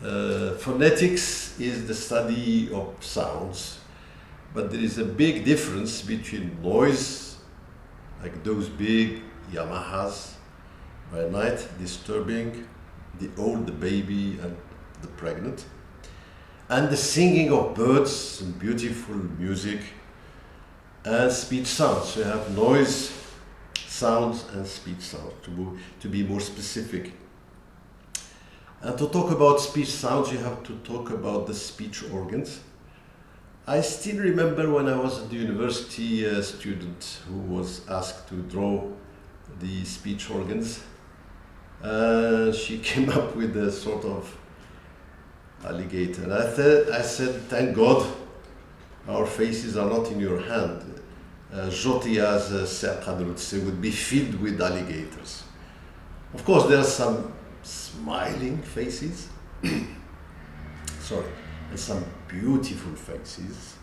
Phonetics is the study of sounds, but there is a big difference between noise, like those big Yamahas by night, disturbing the old, the baby, and the pregnant, and the singing of birds and beautiful music and speech sounds. So you have noise, sounds, and speech sounds, to be more specific. And to talk about speech sounds, you have to talk about the speech organs. I still remember when I was at the university, a student who was asked to draw the speech organs. She came up with a sort of alligator. And I said, thank God our faces are not in your hand. Jotia's Serqadrutse would be filled with alligators. Of course, there are some smiling faces, sorry, and some beautiful faces.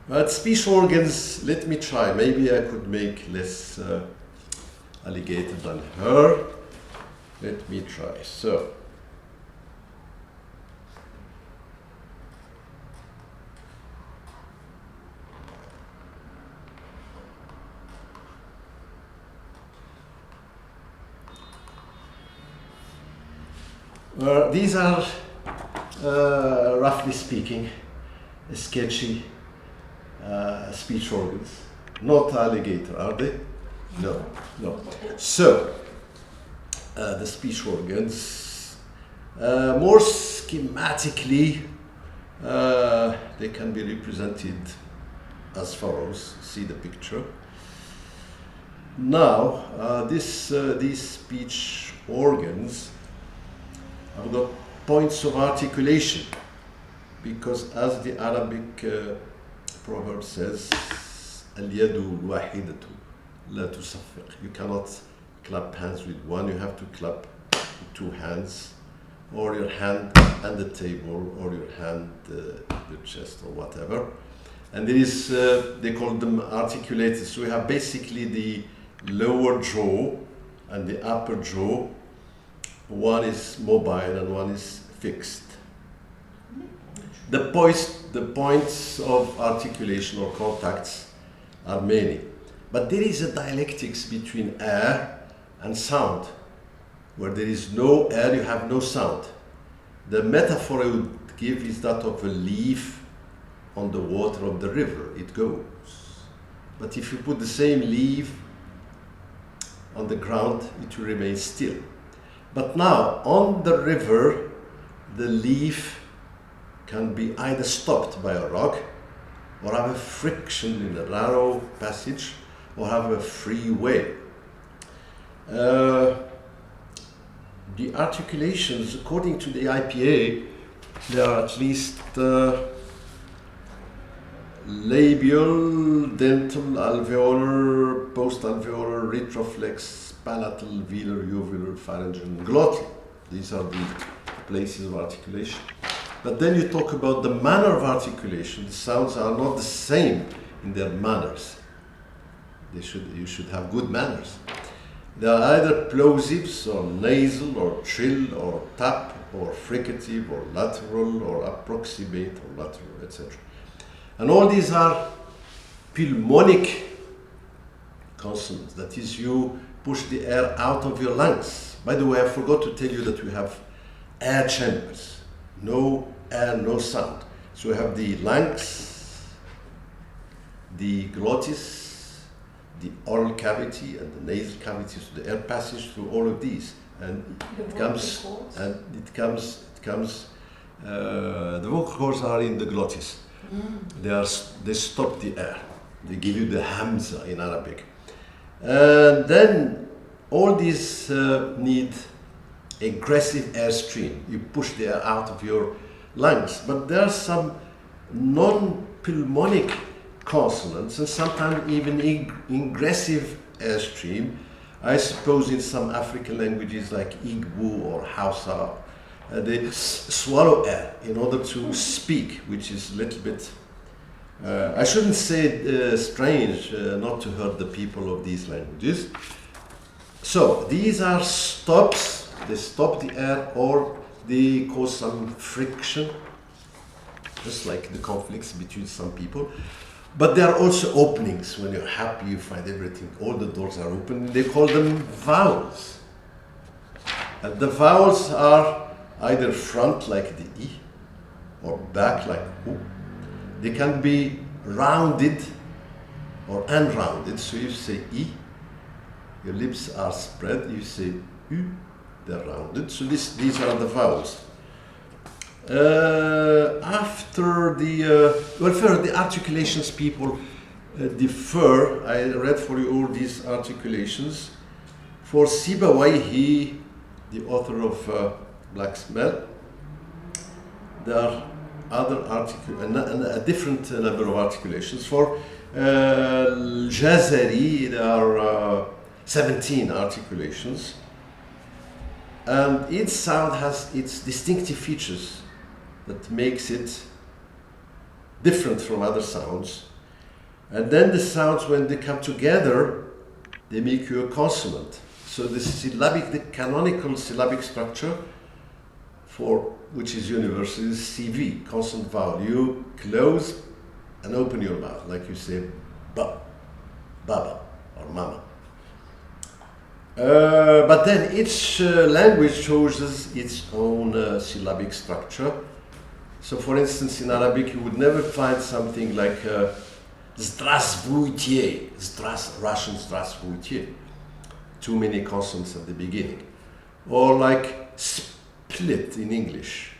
But speech organs, let me try. Maybe I could make less alligator than her. Let me try. So, these are, roughly speaking, sketchy speech organs. Not alligator, are they? No, no. So, the speech organs, more schematically, they can be represented as follows. See the picture. Now, these speech organs have got points of articulation, because as the Arabic proverb says, "Al-yadu al-wahidatu la tusaffiq." You cannot clap hands with one, you have to clap with two hands, or your hand and the table, or your hand the chest, or whatever. And there is, they call them articulated. So we have basically the lower jaw and the upper jaw. One is mobile and one is fixed. The points of articulation or contacts are many. But there is a dialectics between air and sound. Where there is no air, you have no sound. The metaphor I would give is that of a leaf on the water of the river. It goes. But if you put the same leaf on the ground, it will remain still. But now, on the river, the leaf can be either stopped by a rock, or have a friction in a narrow passage, or have a free way. The articulations, according to the IPA, there are at least labial, dental, alveolar, post-alveolar, retroflex, palatal, velar, uvular, pharyngeal, and glottal. These are the places of articulation. But then you talk about the manner of articulation. The sounds are not the same in their manners. You should have good manners. They are either plosives, or nasal, or trill, or tap, or fricative, or lateral, or approximate, or lateral, etc. And all these are pulmonic consonants. That is, you push the air out of your lungs. By the way, I forgot to tell you that we have air chambers. No air, no sound. So we have the lungs, the glottis, the oral cavity, and the nasal cavity. So the air passes through all of these, and it comes. The vocal cords are in the glottis. They stop the air. They give you the hamza in Arabic. And then all these need aggressive airstream. You push the air out of your lungs. But there are some non-pulmonic consonants, and sometimes even ingressive airstream. I suppose in some African languages like Igbo or Hausa, they swallow air in order to speak, which is a little bit, I shouldn't say strange, not to hurt the people of these languages. So these are stops. They stop the air, or they cause some friction, just like the conflicts between some people. But there are also openings. When you're happy, you find everything, all the doors are open. They call them vowels. And the vowels are either front like the E or back like U. They can be rounded or unrounded. So you say E, your lips are spread. You say U, they're rounded. So these are the vowels. After the first the articulations people differ. I read for you all these articulations. For Sibawayhi, the author of Black Smell, there are other a different number of articulations. For Jazari, there are 17 articulations, and each sound has its distinctive features that makes it different from other sounds. And then the sounds, when they come together, they make you a consonant. So the canonical syllabic structure, for which is universal, is CV, consonant vowel. You close and open your mouth, like you say ba, baba, or mama. But then each language chooses its own syllabic structure. So for instance, in Arabic, you would never find something like Здравствуйте, Russian Здравствуйте. Too many consonants at the beginning. Or like split in English.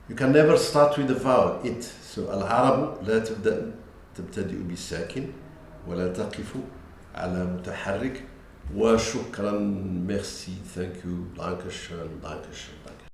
You can never start with the vowel, it. So العرب لا تبتدئ بساكن ولا تقف على متحرك وشكرا, merci, thank you, dankeschön, dankeschön, dankeschön.